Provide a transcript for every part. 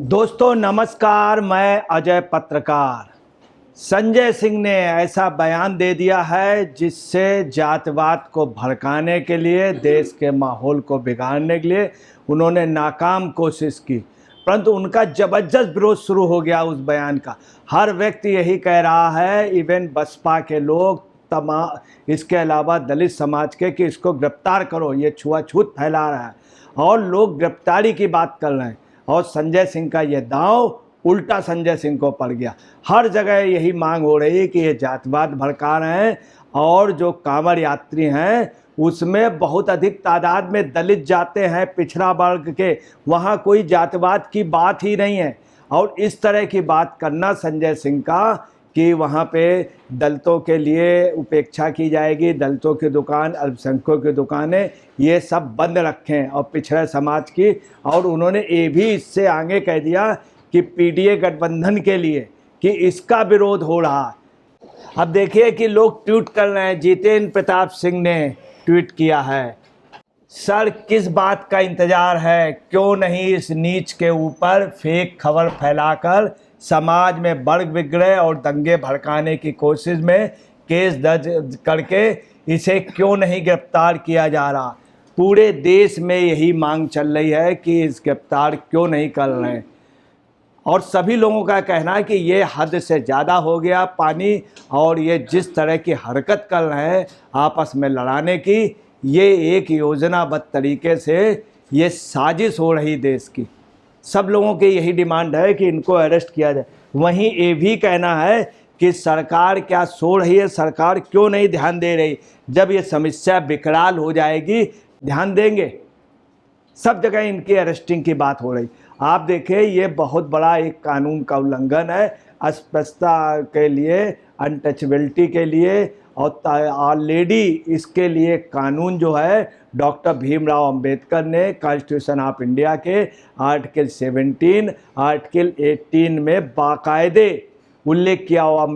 दोस्तों नमस्कार, मैं अजय पत्रकार। संजय सिंह ने ऐसा बयान दे दिया है जिससे जातिवाद को भड़काने के लिए, देश के माहौल को बिगाड़ने के लिए उन्होंने नाकाम कोशिश की, परंतु उनका ज़बरदस्त विरोध शुरू हो गया उस बयान का। हर व्यक्ति यही कह रहा है, इवन बसपा के लोग, तमाम इसके अलावा दलित समाज के, कि इसको गिरफ्तार करो, ये छुआछूत फैला रहा है और लोग गिरफ्तारी की बात कर रहे हैं। और संजय सिंह का ये दांव उल्टा संजय सिंह को पड़ गया। हर जगह यही मांग हो रही है कि ये जातिवाद भड़का रहे हैं और जो कांवड़ यात्री हैं उसमें बहुत अधिक तादाद में दलित जाते हैं, पिछड़ा वर्ग के, वहाँ कोई जातिवाद की बात ही नहीं है। और इस तरह की बात करना संजय सिंह का कि वहाँ पे दलितों के लिए उपेक्षा की जाएगी, दलितों की दुकान, अल्पसंख्यकों की दुकानें, ये सब बंद रखें और पिछड़े समाज की। और उन्होंने ये भी इससे आगे कह दिया कि पीडीए गठबंधन के लिए कि इसका विरोध हो रहा है। अब देखिए कि लोग ट्वीट कर रहे हैं। जितेंद्र प्रताप सिंह ने ट्वीट किया है, सर किस बात का इंतज़ार है, क्यों नहीं इस नीच के ऊपर फेक खबर फैलाकर समाज में वर्ग विग्रह और दंगे भड़काने की कोशिश में केस दर्ज करके इसे क्यों नहीं गिरफ्तार किया जा रहा। पूरे देश में यही मांग चल रही है कि इस गिरफ्तार क्यों नहीं कर रहे हैं। और सभी लोगों का कहना है कि ये हद से ज़्यादा हो गया पानी, और ये जिस तरह की हरकत कर रहे हैं आपस में लड़ाने की, ये एक योजनाबद्ध तरीके से ये साजिश हो रही देश की। सब लोगों की यही डिमांड है कि इनको अरेस्ट किया जाए। वहीं ये भी कहना है कि सरकार क्या सो रही है, सरकार क्यों नहीं ध्यान दे रही। जब ये समस्या विकराल हो जाएगी ध्यान देंगे। सब जगह इनकी अरेस्टिंग की बात हो रही। आप देखें, ये बहुत बड़ा एक कानून का उल्लंघन है, अस्पृश्यता के लिए, अनटचेबिलिटी के लिए। और ऑलरेडी इसके लिए कानून जो है डॉक्टर भीमराव अंबेडकर ने कॉन्स्टिट्यूशन ऑफ इंडिया के आर्टिकल 17, आर्टिकल 18 में बाकायदे उल्लेख किया हुआ।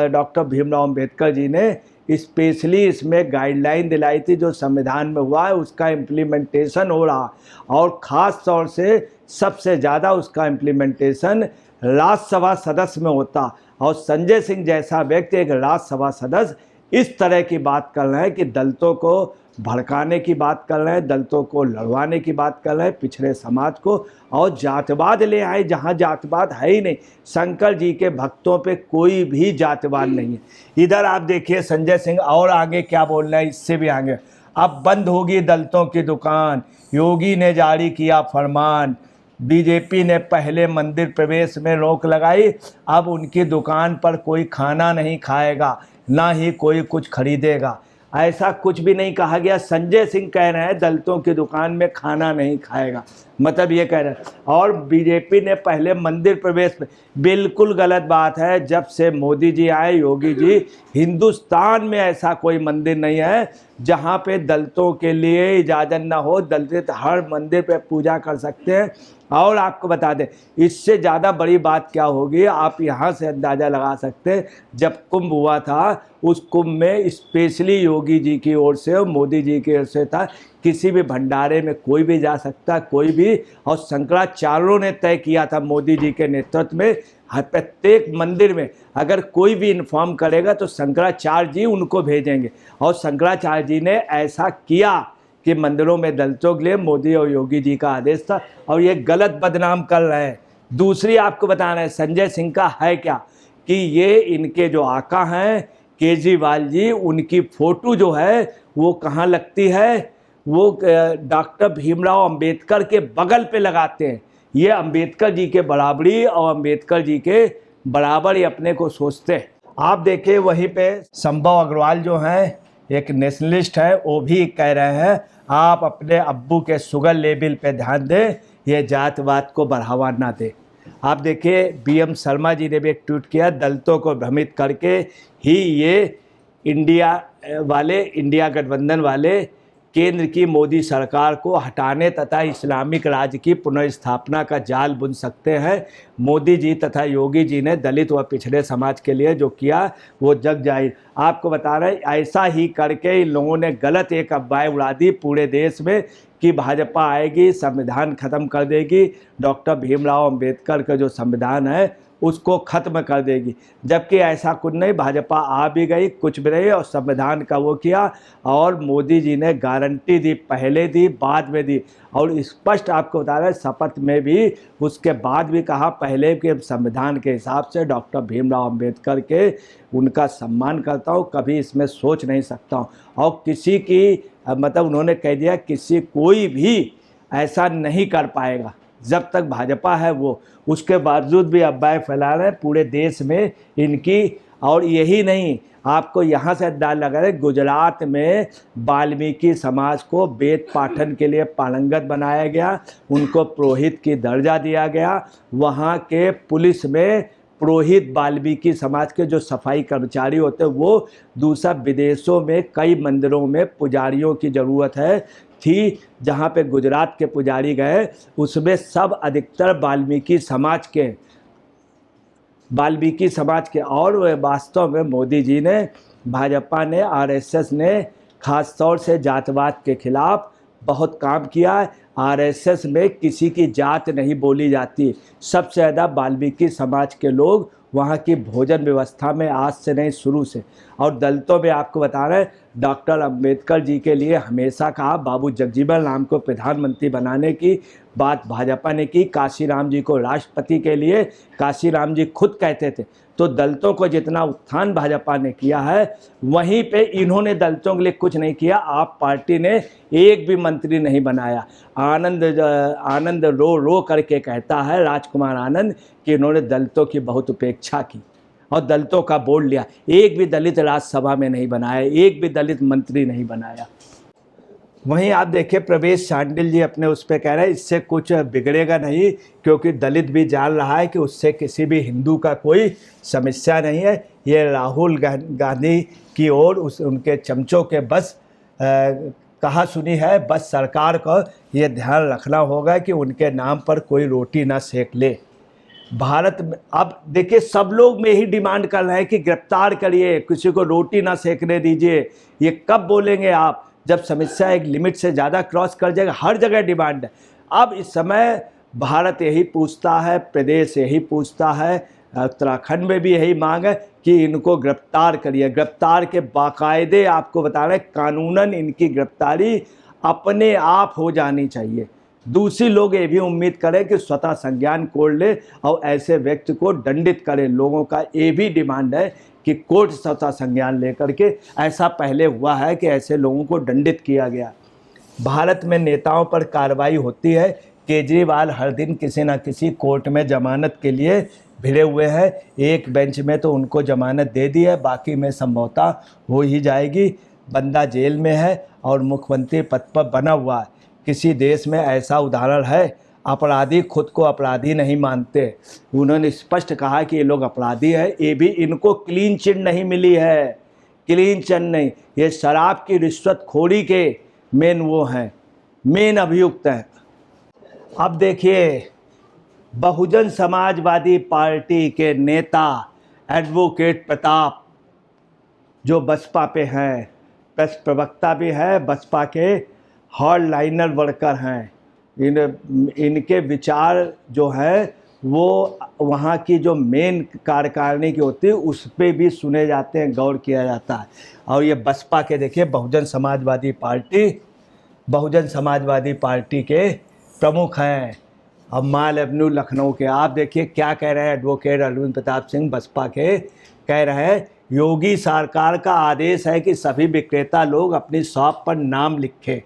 डॉक्टर भीमराव अंबेडकर जी ने स्पेशली इसमें गाइडलाइन दिलाई थी। जो संविधान में हुआ है उसका इम्प्लीमेंटेशन हो रहा, और ख़ास तौर से सबसे ज़्यादा उसका इम्प्लीमेंटेशन राज्यसभा सदस्य में होता। और संजय सिंह जैसा व्यक्ति, एक राज्यसभा सदस्य, इस तरह की बात कर रहे हैं कि दलितों को भड़काने की बात कर रहे हैं, दलितों को लड़वाने की बात कर रहे हैं, पिछड़े समाज को, और जातिवाद ले आए जहां जातिवाद है ही नहीं। शंकर जी के भक्तों पे कोई भी जातिवाद नहीं है। इधर आप देखिए संजय सिंह और आगे क्या बोल रहे हैं, इससे भी आगे, अब बंद होगी दलितों की दुकान, योगी ने जारी किया फरमान, बीजेपी ने पहले मंदिर प्रवेश में रोक लगाई, अब उनकी दुकान पर कोई खाना नहीं खाएगा, ना ही कोई कुछ खरीदेगा। ऐसा कुछ भी नहीं कहा गया। संजय सिंह कह रहे हैं दलितों की दुकान में खाना नहीं खाएगा, मतलब ये कह रहे हैं। और बीजेपी ने पहले मंदिर प्रवेश में, बिल्कुल गलत बात है। जब से मोदी जी आए, योगी जी, हिंदुस्तान में ऐसा कोई मंदिर नहीं है जहाँ पे दलितों के लिए इजाज़त ना हो। दलित हर मंदिर पे पूजा कर सकते हैं। और आपको बता दें, इससे ज़्यादा बड़ी बात क्या होगी, आप यहाँ से अंदाज़ा लगा सकते हैं। जब कुंभ हुआ था, उस कुंभ में स्पेशली योगी जी की ओर से और मोदी जी की ओर से था, किसी भी भंडारे में कोई भी जा सकता, कोई भी। और शंकराचार्यों ने तय किया था मोदी जी के नेतृत्व में, हर प्रत्येक मंदिर में अगर कोई भी इन्फॉर्म करेगा तो शंकराचार्य जी उनको भेजेंगे। और शंकराचार्य जी ने ऐसा किया कि मंदिरों में दलितों के लिए मोदी और योगी जी का आदेश था, और ये गलत बदनाम कर रहे हैं। दूसरी आपको बता रहे हैं संजय सिंह का है क्या, कि ये इनके जो आका हैं केजरीवाल जी, उनकी फ़ोटो जो है वो कहाँ लगती है, वो डॉक्टर भीमराव अंबेडकर के बगल पे लगाते हैं। ये अंबेडकर जी के बराबरी और अंबेडकर जी के बराबर ही अपने को सोचते हैं। आप देखिए वहीं पे संभव अग्रवाल जो हैं, एक नेशनलिस्ट है, वो भी कह रहे हैं आप अपने अब्बू के शुगर लेवल पे ध्यान दें, ये जातिवाद को बढ़ावा ना दे। आप देखिए बीएम शर्मा जी ने भी एक ट्वीट किया, दलितों को भ्रमित करके ही ये इंडिया गठबंधन वाले केंद्र की मोदी सरकार को हटाने तथा इस्लामिक राज्य की पुनर्स्थापना का जाल बुन सकते हैं। मोदी जी तथा योगी जी ने दलित व पिछड़े समाज के लिए जो किया वो जग जाहिर। आपको बता रहे ऐसा ही करके इन लोगों ने गलत एक अफवाह उड़ा दी पूरे देश में कि भाजपा आएगी संविधान खत्म कर देगी, डॉक्टर भीमराव अंबेडकर का जो संविधान है उसको ख़त्म कर देगी, जबकि ऐसा कुछ नहीं। भाजपा आ भी गई, कुछ भी नहीं, और संविधान का वो किया। और मोदी जी ने गारंटी दी, पहले दी, बाद में दी, और स्पष्ट आपको बता रहे शपथ में भी उसके बाद भी कहा पहले के संविधान के हिसाब से डॉक्टर भीमराव अंबेडकर के उनका सम्मान करता हूँ, कभी इसमें सोच नहीं सकता हूँ। और किसी की मतलब उन्होंने कह दिया कोई भी ऐसा नहीं कर पाएगा जब तक भाजपा है वो। उसके बावजूद भी अफवाहें फैला रहे हैं पूरे देश में इनकी। और यही नहीं, आपको यहाँ से अंदाज़ा लगा रहे गुजरात में वाल्मीकि समाज को वेद पाठन के लिए पारंगत बनाया गया, उनको पुरोहित की दर्जा दिया गया। वहाँ के पुलिस में पुरोहित वाल्मीकि समाज के जो सफाई कर्मचारी होते हैं वो दूसरा विदेशों में कई मंदिरों में पुजारियों की ज़रूरत है थी। जहाँ पे गुजरात के पुजारी गए उसमें सब अधिकतर वाल्मीकि समाज के और वास्तव में मोदी जी ने, भाजपा ने, आरएसएस ने खास तौर से जातवाद के खिलाफ बहुत काम किया है। आरएसएस में किसी की जात नहीं बोली जाती, सबसे ज़्यादा वाल्मीकि समाज के लोग वहाँ की भोजन व्यवस्था में आज से नहीं शुरू से। और दलितों में आपको बता रहे हैं डॉक्टर अंबेडकर जी के लिए हमेशा कहा, बाबू जगजीवन राम को प्रधानमंत्री बनाने की बात भाजपा ने की, काशीराम जी को राष्ट्रपति के लिए काशीराम जी खुद कहते थे। तो दलितों को जितना उत्थान भाजपा ने किया है वहीं पे इन्होंने दलितों के लिए कुछ नहीं किया। आप पार्टी ने एक भी मंत्री नहीं बनाया। आनंद रो करके कहता है राजकुमार आनंद कि इन्होंने दलितों की बहुत उपेक्षा की और दलितों का बोल लिया। एक भी दलित राज्यसभा में नहीं बनाया, एक भी दलित मंत्री नहीं बनाया। वहीं आप देखिए प्रवेश शांडिल जी अपने उस पर कह रहे हैं इससे कुछ बिगड़ेगा नहीं, क्योंकि दलित भी जान रहा है कि उससे किसी भी हिंदू का कोई समस्या नहीं है। ये राहुल गांधी की ओर उनके चमचों के बस कहा सुनी है। बस सरकार को ये ध्यान रखना होगा कि उनके नाम पर कोई रोटी ना सेक ले। भारत में अब देखिए सब लोग में ही डिमांड कर रहे हैं कि गिरफ्तार करिए, किसी को रोटी ना सेकने दीजिए। ये कब बोलेंगे आप? जब समस्या एक लिमिट से ज़्यादा क्रॉस कर जाएगा। हर जगह डिमांड है। अब इस समय भारत यही पूछता है, प्रदेश यही पूछता है, उत्तराखंड में भी यही मांग है कि इनको गिरफ्तार करिए। गिरफ्तार के बाकायदे आपको बता रहे हैं कानूनन इनकी गिरफ्तारी अपने आप हो जानी चाहिए। दूसरी लोग ये भी उम्मीद करें कि स्वतः संज्ञान कोर्ट ले और ऐसे व्यक्ति को दंडित करें। लोगों का ये भी डिमांड है कि कोर्ट स्वतः संज्ञान लेकर के, ऐसा पहले हुआ है कि ऐसे लोगों को दंडित किया गया। भारत में नेताओं पर कार्रवाई होती है। केजरीवाल हर दिन किसी न किसी कोर्ट में जमानत के लिए भिड़े हुए हैं। एक बेंच में तो उनको जमानत दे दी है, बाकी में संभवतः हो ही जाएगी। बंदा जेल में है और मुख्यमंत्री पद पर बना हुआ है। किसी देश में ऐसा उदाहरण है? अपराधी खुद को अपराधी नहीं मानते। उन्होंने स्पष्ट कहा कि ये लोग अपराधी है। ये भी इनको क्लीन चिट नहीं मिली है, क्लीन चिट नहीं। ये शराब की रिश्वतखोरी के मेन वो हैं, मेन अभियुक्त हैं। अब देखिए बहुजन समाजवादी पार्टी के नेता एडवोकेट प्रताप जो बसपा पे हैं, प्रेस प्रवक्ता भी है, बसपा के हार्ड लाइनर वर्कर हैं। इनके विचार जो है वो वहाँ की जो मेन कार्यकारिणी की होती है उस पर भी सुने जाते हैं, गौर किया जाता है। और ये बसपा के देखिए बहुजन समाजवादी पार्टी के प्रमुख हैं। अब माल एवेन्यू लखनऊ के आप देखिए क्या कह रहे हैं एडवोकेट अरविंद प्रताप सिंह बसपा के। कह रहे हैं योगी सरकार का आदेश है कि सभी विक्रेता लोग अपनी शॉप पर नाम लिखें।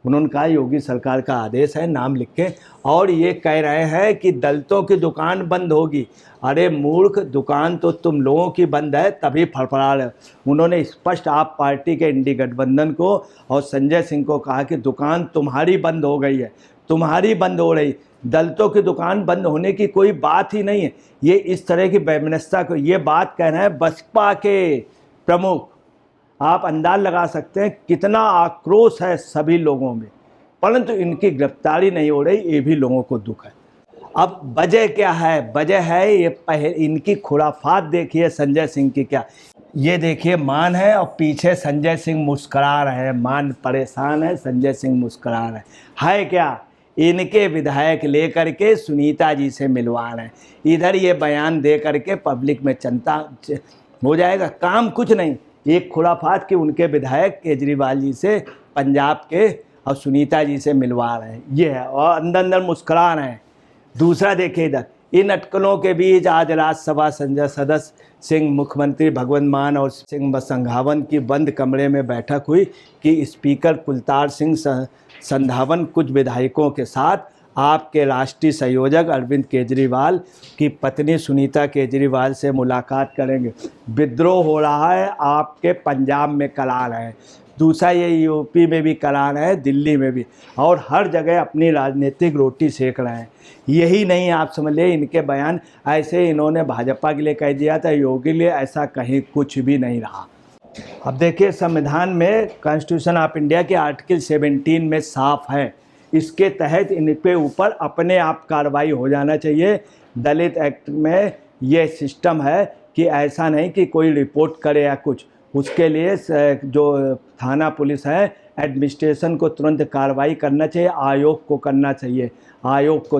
उन्होंने कहा योगी सरकार का आदेश है, नाम लिखें। और ये कह रहे हैं कि दलितों की दुकान बंद होगी। अरे मूर्ख, दुकान तो तुम लोगों की बंद है तभी फड़फड़ा रहे। उन्होंने स्पष्ट आप पार्टी के इंडी गठबंधन को और संजय सिंह को कहा कि दुकान तुम्हारी बंद हो गई है, तुम्हारी बंद हो रही। दलितों की दुकान बंद होने की कोई बात ही नहीं है। ये इस तरह की वैमनस्यता को ये बात कह रहे हैं बसपा के प्रमुख। आप अंदाज लगा सकते हैं कितना आक्रोश है सभी लोगों में, परंतु इनकी गिरफ्तारी नहीं हो रही, ये भी लोगों को दुख है। अब वजह क्या है? वजह है ये इनकी खुराफात देखिए संजय सिंह की। क्या ये देखिए, मान है और पीछे संजय सिंह मुस्करा रहे हैं, मान परेशान है, संजय सिंह मुस्करा रहे है क्या? इनके विधायक लेकर के सुनीता जी से मिलवा रहे हैं, इधर ये बयान दे करके पब्लिक में चिंता हो जाएगा, काम कुछ नहीं। एक खुराफात कि उनके विधायक केजरीवाल जी से पंजाब के और सुनीता जी से मिलवा रहे हैं, ये है, और अंदर अंदर मुस्करा रहे हैं। दूसरा देखिए इधर, इन अटकलों के बीच आज राज्यसभा सदस्य सिंह, मुख्यमंत्री भगवंत मान और सिंह संघावन की बंद कमरे में बैठक हुई कि स्पीकर कुलतार सिंह संधावन कुछ विधायकों के साथ आपके राष्ट्रीय संयोजक अरविंद केजरीवाल की पत्नी सुनीता केजरीवाल से मुलाकात करेंगे। विद्रोह हो रहा है, आपके पंजाब में करा रहे हैं, दूसरा ये यूपी में भी करा रहे हैं, दिल्ली में भी, और हर जगह अपनी राजनीतिक रोटी सेक रहे हैं। यही नहीं, आप समझ ले इनके बयान ऐसे इन्होंने भाजपा के लिए कह दिया था, योगी के लिए ऐसा कहीं कुछ भी नहीं रहा। अब देखिए संविधान में, कॉन्स्टिट्यूशन ऑफ इंडिया के आर्टिकल 17 में साफ है, इसके तहत इनके ऊपर अपने आप कार्रवाई हो जाना चाहिए। दलित एक्ट में ये सिस्टम है कि ऐसा नहीं कि कोई रिपोर्ट करे या कुछ, उसके लिए जो थाना पुलिस है, एडमिनिस्ट्रेशन को तुरंत कार्रवाई करना चाहिए, आयोग को करना चाहिए, आयोग को,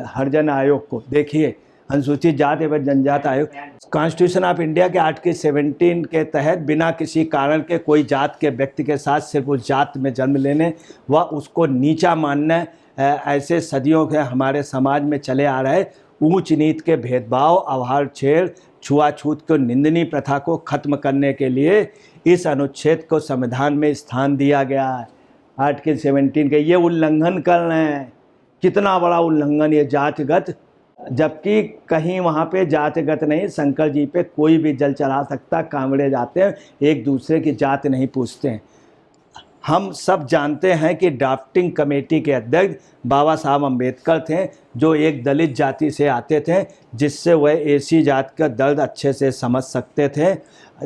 हरिजन आयोग को। देखिए अनुसूचित जाति एवं जनजाति आयोग, कॉन्स्टिट्यूशन ऑफ इंडिया के आर्टिकल 17 के तहत बिना किसी कारण के कोई जात के व्यक्ति के साथ सिर्फ उस जात में जन्म लेने व उसको नीचा मानने, ऐसे सदियों के हमारे समाज में चले आ रहे ऊंच नीच के भेदभाव, अवहार, छेड़, छुआछूत को निंदनीय प्रथा को खत्म करने के लिए इस अनुच्छेद को संविधान में स्थान दिया गया है। आर्टिकल 17 के ये उल्लंघन कर रहे हैं, कितना बड़ा उल्लंघन ये जातिगत, जबकि कहीं वहाँ पे जातिगत नहीं, शंकर जी पे कोई भी जल चढ़ा सकता, कांवड़े जाते हैं, एक दूसरे की जात नहीं पूछते हैं। हम सब जानते हैं कि ड्राफ्टिंग कमेटी के अध्यक्ष बाबा साहब अम्बेडकर थे, जो एक दलित जाति से आते थे, जिससे वह एसी जात का दर्द अच्छे से समझ सकते थे।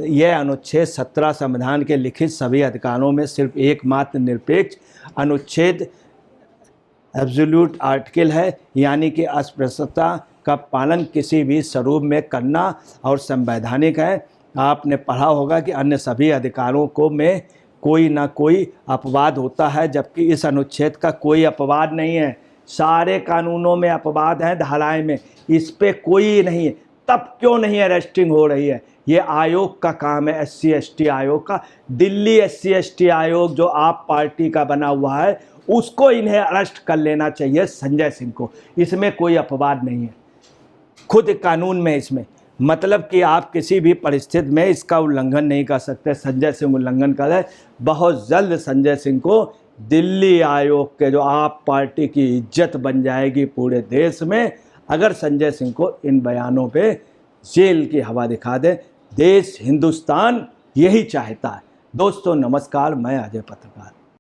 यह अनुच्छेद 17 संविधान के लिखित सभी अधिकारों में सिर्फ एकमात्र निरपेक्ष अनुच्छेद एब्सोल्यूट आर्टिकल है, यानी कि अस्पृश्यता का पालन किसी भी स्वरूप में करना और संवैधानिक है। आपने पढ़ा होगा कि अन्य सभी अधिकारों को में कोई ना कोई अपवाद होता है, जबकि इस अनुच्छेद का कोई अपवाद नहीं है। सारे कानूनों में अपवाद हैं, धाराएं में, इस पे कोई नहीं है। तब क्यों नहीं अरेस्टिंग हो रही है? ये आयोग का काम है, SC ST आयोग का। दिल्ली SC ST आयोग जो आप पार्टी का बना हुआ है, उसको इन्हें अरेस्ट कर लेना चाहिए, संजय सिंह को। इसमें कोई अपवाद नहीं है, खुद कानून में इसमें, मतलब कि आप किसी भी परिस्थिति में इसका उल्लंघन नहीं कर सकते। संजय सिंह उल्लंघन कर रहे। बहुत जल्द संजय सिंह को दिल्ली आयोग के, जो आप पार्टी की इज्जत बन जाएगी पूरे देश में, अगर संजय सिंह को इन बयानों पे जेल की हवा दिखा दे। देश, हिंदुस्तान यही चाहता है। दोस्तों नमस्कार, मैं अजय पत्रकार।